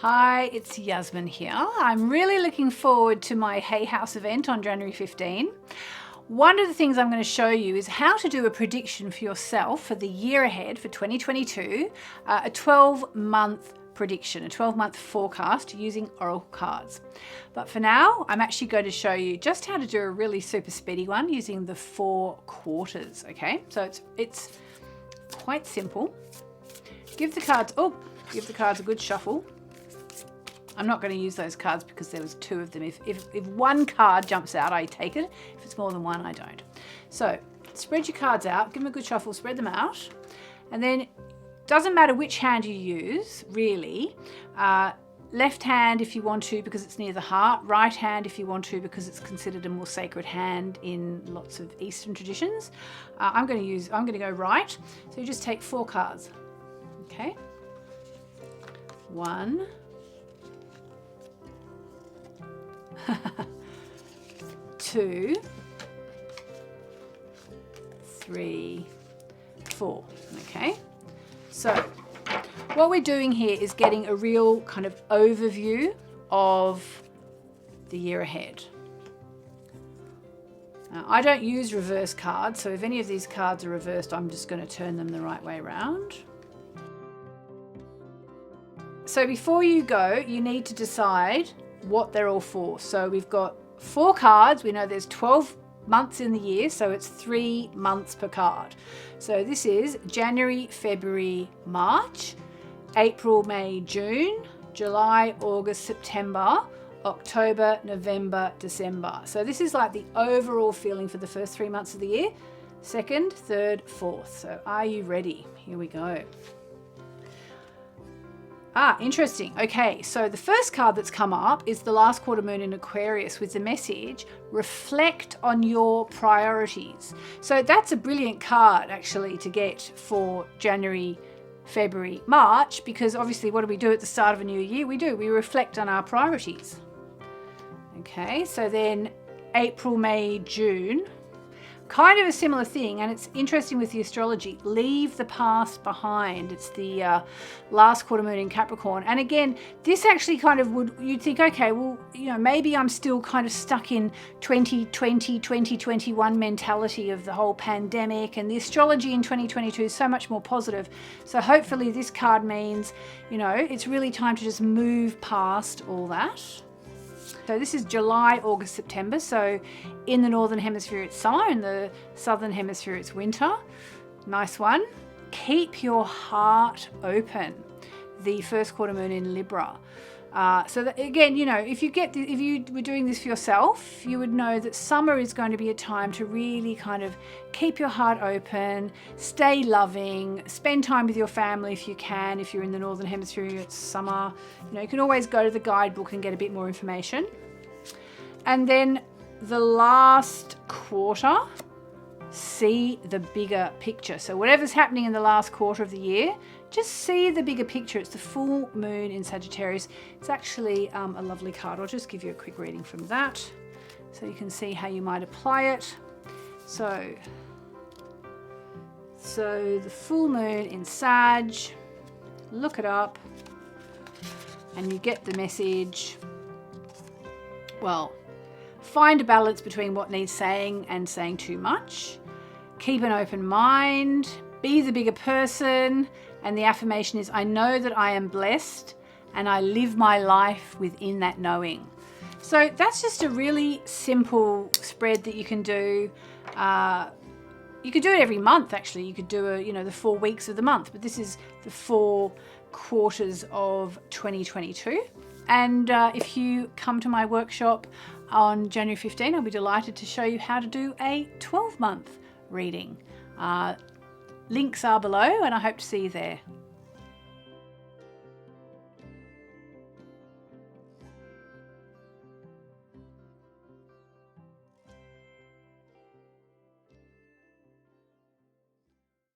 Hi, it's Yasmin here. I'm really looking forward to my Hay House event on January 15. One of the things I'm going to show you is how to do a prediction for yourself for the year ahead for 2022, a 12-month prediction, a 12-month forecast using oracle cards. But for now, I'm actually going to show you just how to do a really super speedy one using the 4 quarters, okay? So it's quite simple. Give the cards a good shuffle. I'm not going to use those cards because there was 2 of them. If one card jumps out, I take it. If it's more than one, I don't. So spread your cards out, give them a good shuffle, spread them out. And then doesn't matter which hand you use, really. Left hand if you want to because it's near the heart. Right hand if you want to because it's considered a more sacred hand in lots of Eastern traditions. I'm going to go right. So you just take 4 cards. Okay. 1. 2, 3, 4. Okay, so what we're doing here is getting a real kind of overview of the year ahead. Now, I don't use reverse cards, so if any of these cards are reversed, I'm just going to turn them the right way around. So before you go, you need to decide what they're all for. So we've got 4 cards. We know there's 12 months in the year, so it's 3 months per card. So this is January, February, March, April, May, June, July, August, September, October, November, December. So this is like the overall feeling for the first 3 months of the year. 2nd, 3rd, 4th. So are you ready? Here we go. Interesting. Okay, so the first card that's come up is the last quarter moon in Aquarius with the message, reflect on your priorities. So that's a brilliant card actually to get for January, February, March, because obviously what do we do at the start of a new year? We reflect on our priorities. Okay, so then April, May, June, kind of a similar thing, and it's interesting with the astrology, leave the past behind. It's the last quarter moon in Capricorn, and again this actually kind of you'd think, okay, well, you know, maybe I'm still kind of stuck in 2020 2021 mentality of the whole pandemic, and the astrology in 2022 is so much more positive. So hopefully this card means, you know, it's really time to just move past all that. So this is July, August, September. So in the Northern Hemisphere it's summer, in the Southern Hemisphere it's winter. Nice one. Keep your heart open. The first quarter moon in Libra. So that, again, you know, if you were doing this for yourself, you would know that summer is going to be a time to really kind of keep your heart open, stay loving, spend time with your family if you can. If you're in the Northern Hemisphere, it's summer. You know, you can always go to the guidebook and get a bit more information. And then the last quarter, see the bigger picture. So whatever's happening in the last quarter of the year, just see the bigger picture. It's the full moon in Sagittarius. It's actually a lovely card. I'll just give you a quick reading from that so you can see how you might apply it. So the full moon in Sag, look it up and you get the message. Well, find a balance between what needs saying and saying too much. Keep an open mind, be the bigger person, and the affirmation is, I know that I am blessed and I live my life within that knowing. So that's just a really simple spread that you can do. You could do it every month actually. You could do the 4 weeks of the month, but this is the 4 quarters of 2022. And if you come to my workshop on January 15, I'll be delighted to show you how to do a 12-month reading. Links are below and I hope to see you there.